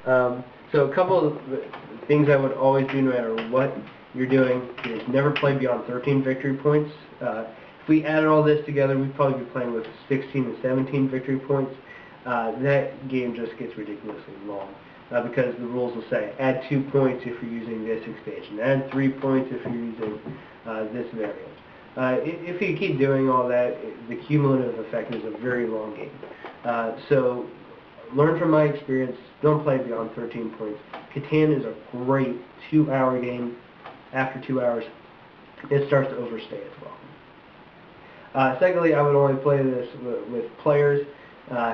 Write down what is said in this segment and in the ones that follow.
So a couple of things I would always do no matter what you're doing is never play beyond 13 victory points. If we added all this together, we'd probably be playing with 16 and 17 victory points. That game just gets ridiculously long because the rules will say add 2 points if you're using this expansion, add 3 points if you're using this variant. If you keep doing all that, the cumulative effect is a very long game. So learn from my experience, don't play beyond 13 points. Catan is a great 2-hour game. After 2 hours, it starts to overstay as well. Secondly, I would only play this with players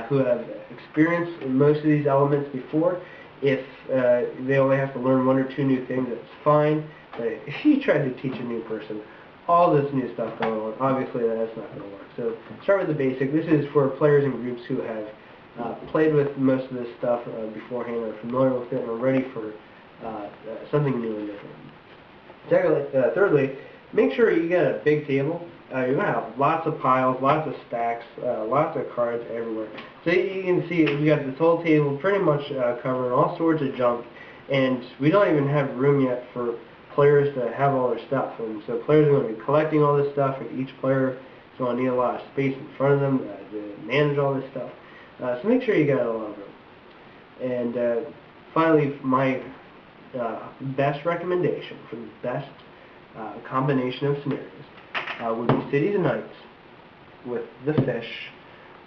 who have experience in most of these elements before. If they only have to learn 1 or 2 new things, that's fine. But if you try to teach a new person all this new stuff going on, obviously that's not going to work. So start with the basic. This is for players and groups who have played with most of this stuff beforehand, are familiar with it, and are ready for something new and different. Thirdly, make sure you get a big table. You're going to have lots of piles, lots of stacks, lots of cards everywhere. So you can see we got this whole table pretty much covering all sorts of junk, and we don't even have room yet for players to have all their stuff. And so players are going to be collecting all this stuff, and each player is going to need a lot of space in front of them to manage all this stuff. So make sure you got a lot of room. And finally, my best recommendation for the best combination of scenarios would be Cities and Knights with the fish,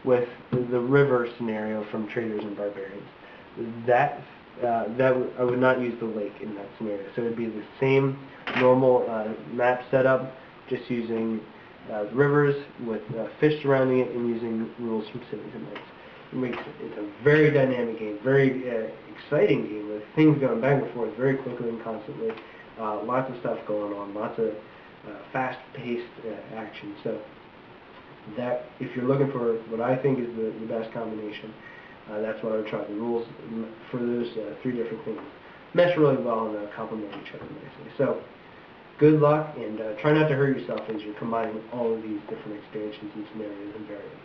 with the river scenario from Traders and Barbarians. I would not use the lake in that scenario. So it would be the same normal map setup, just using rivers with fish surrounding it and using rules from Cities and Knights. It's a very dynamic game, very exciting game with things going back and forth very quickly and constantly. Lots of stuff going on, lots of fast-paced action. So that, if you're looking for what I think is the best combination, that's what I would try. The rules for those 3 different things mesh really well and complement each other nicely. So good luck, and try not to hurt yourself as you're combining all of these different expansions and scenarios and variants.